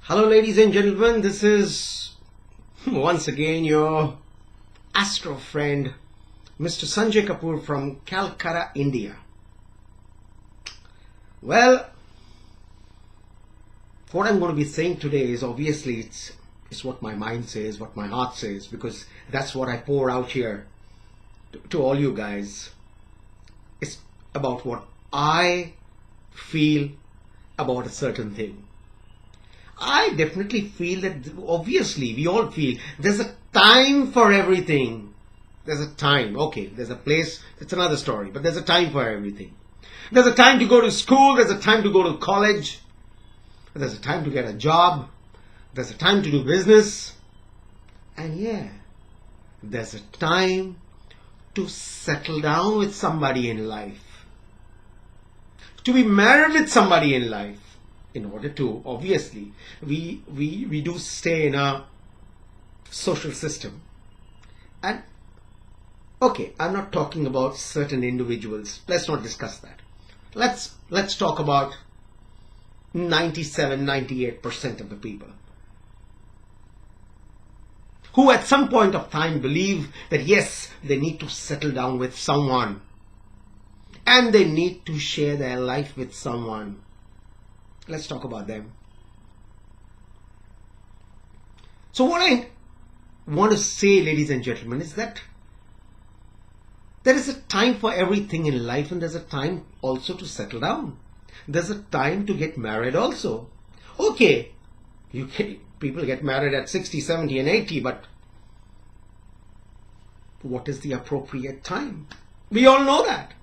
Hello ladies and gentlemen, this is once again your astro friend Mr. Sanjay Kapoor from Kolkata, India. Well, what I'm going to be saying today is obviously it's what my mind says, what my heart says, because that's what I pour out here to all you guys. It's about what I feel about a certain thing. I definitely feel that, obviously, we all feel there's a time for everything. There's a time. Okay, there's a place. It's another story. But there's a time for everything. There's a time to go to school. There's a time to go to college. There's a time to get a job. There's a time to do business. And yeah, there's a time to settle down with somebody in life. To be married with somebody in life. In order to, obviously, we do stay in a social system. And okay, I'm not talking about certain individuals. Let's not discuss that. Let's talk about 97-98% of the people who at some point of time believe that yes, they need to settle down with someone and they need to share their life with someone. Let's talk about them. So what I want to say, ladies and gentlemen, is that there is a time for everything in life, and there's a time also to settle down. There's a time to get married also. Okay, people get married at 60, 70 and 80, but what is the appropriate time? We all know that.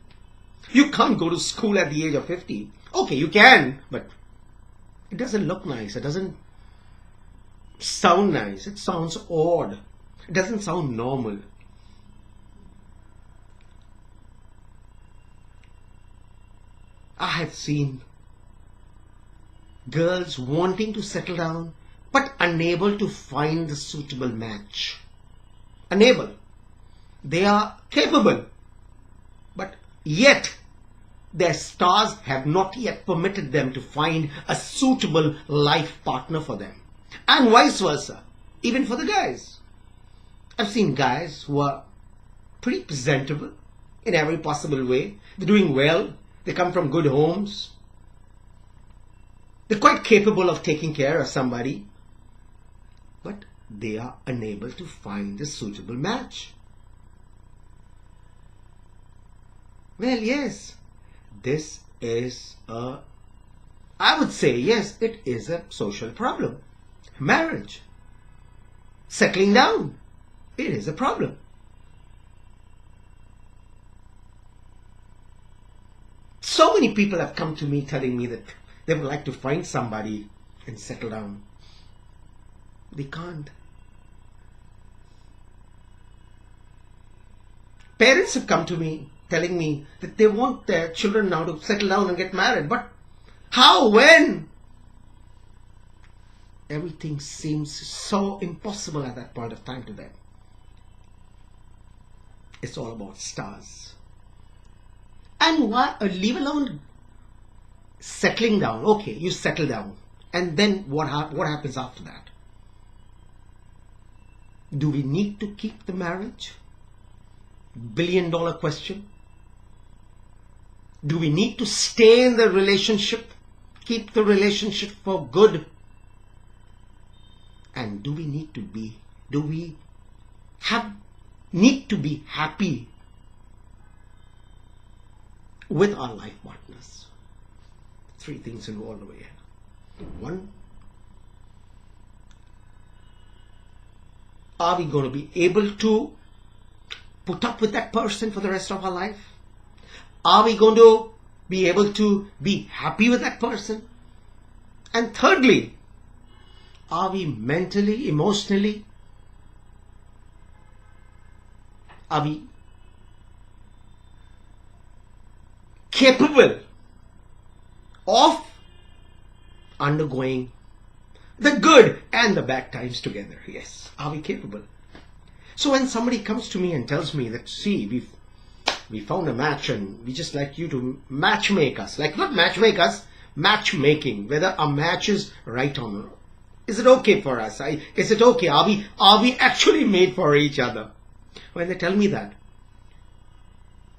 You can't go to school at the age of 50. Okay, you can, but it doesn't look nice. It doesn't sound nice. It sounds odd. It doesn't sound normal. I have seen girls wanting to settle down but unable to find the suitable match. Unable. They are capable, but yet their stars have not yet permitted them to find a suitable life partner for them. And vice versa, even for the guys. I've seen guys who are pretty presentable in every possible way. They're doing well. They come from good homes. They're quite capable of taking care of somebody. But they are unable to find a suitable match. Well, yes. This is I would say, yes, it is a social problem. Marriage. Settling down. It is a problem. So many people have come to me telling me that they would like to find somebody and settle down. They can't. Parents have come to me telling me that they want their children now to settle down and get married. But how? When? Everything seems so impossible at that point of time to them. It's all about stars. And why? Leave alone settling down. Okay, you settle down. And then what happens after that? Do we need to keep the marriage? $1 billion question. Do we need to stay in the relationship? Keep the relationship for good? And do we need to be happy with our life partners? 3 things involved over here. 1, are we going to be able to put up with that person for the rest of our life? Are we going to be able to be happy with that person? And thirdly, are we mentally, emotionally, are we capable of undergoing the good and the bad times together? Yes, are we capable? So when somebody comes to me and tells me that, see, we found a match and we just like you to matchmake us, like not matchmake us, matchmaking, whether a match is right or Is it okay for us? Is it okay? Are we actually made for each other? When they tell me that,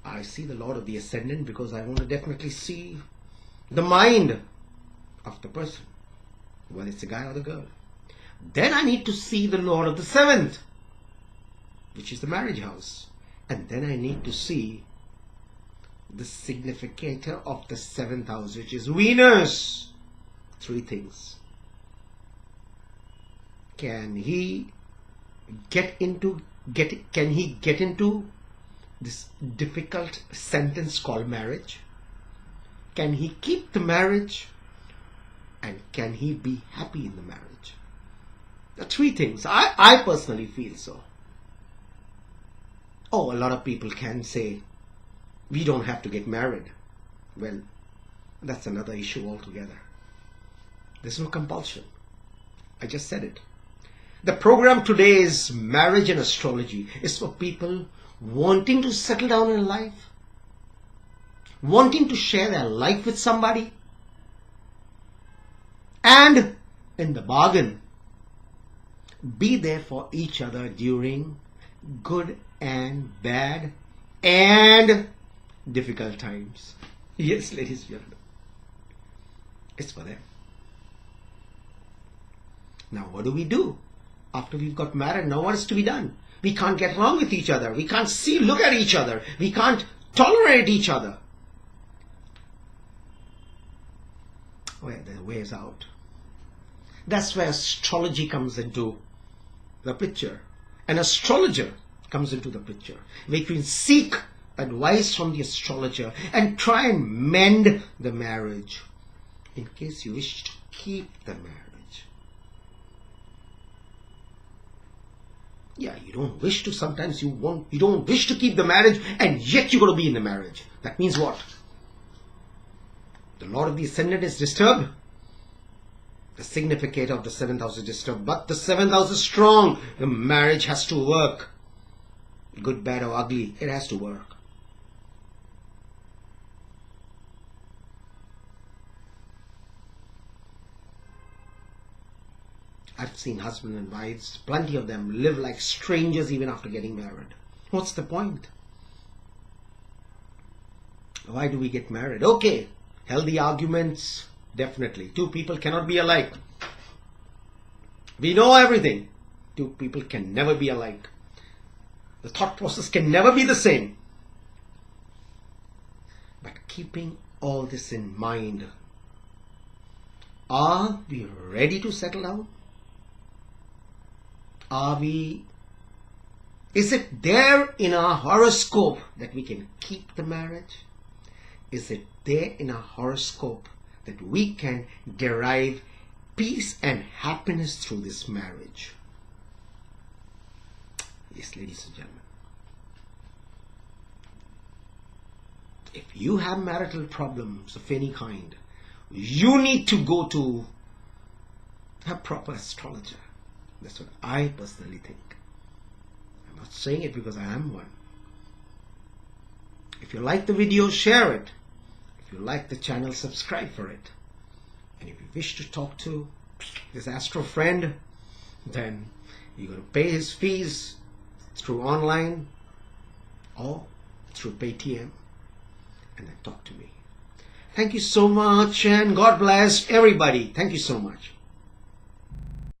I see the Lord of the Ascendant, because I want to definitely see the mind of the person, whether it's a guy or the girl. Then I need to see the Lord of the Seventh, which is the marriage house. And then I need to see the significator of the seventh house, which is Venus. Three things. Can he get into this difficult sentence called marriage? Can he keep the marriage? And can he be happy in the marriage? The three things. I personally feel so. Oh, a lot of people can say, we don't have to get married. Well, that's another issue altogether. There's no compulsion. I just said it. The program today is Marriage and Astrology. It's for people wanting to settle down in life, wanting to share their life with somebody, and in the bargain, be there for each other during good and bad and difficult times. Yes, ladies and gentlemen, it's for them. Now, what do we do after we've got married? Now, what is to be done? We can't get along with each other. We can't look at each other. We can't tolerate each other. Well, there are ways out. That's where astrology comes into the picture. An astrologer comes into the picture. We can seek advice from the astrologer and try and mend the marriage in case you wish to keep the marriage. Yeah, you don't wish to, sometimes you don't wish to keep the marriage, and yet you're going to be in the marriage. That means what? The Lord of the Ascendant is disturbed. The significator of the seventh house is disturbed, but the seventh house is strong. The marriage has to work. Good, bad or ugly, it has to work. I've seen husband and wives, plenty of them, live like strangers even after getting married. What's the point? Why do we get married? Okay, healthy arguments, definitely. Two people cannot be alike. We know everything. Two people can never be alike. The thought process can never be the same. But keeping all this in mind, are we ready to settle down? Is it there in our horoscope that we can keep the marriage? Is it there in our horoscope that we can derive peace and happiness through this marriage? Yes, ladies and gentlemen. If you have marital problems of any kind, you need to go to a proper astrologer. That's what I personally think. I'm not saying it because I am one. If you like the video, share it. If you like the channel, subscribe for it. And if you wish to talk to this astro friend, then you're going to pay his fees through online or through Paytm, and then talk to me. Thank you so much, and God bless everybody. Thank you so much.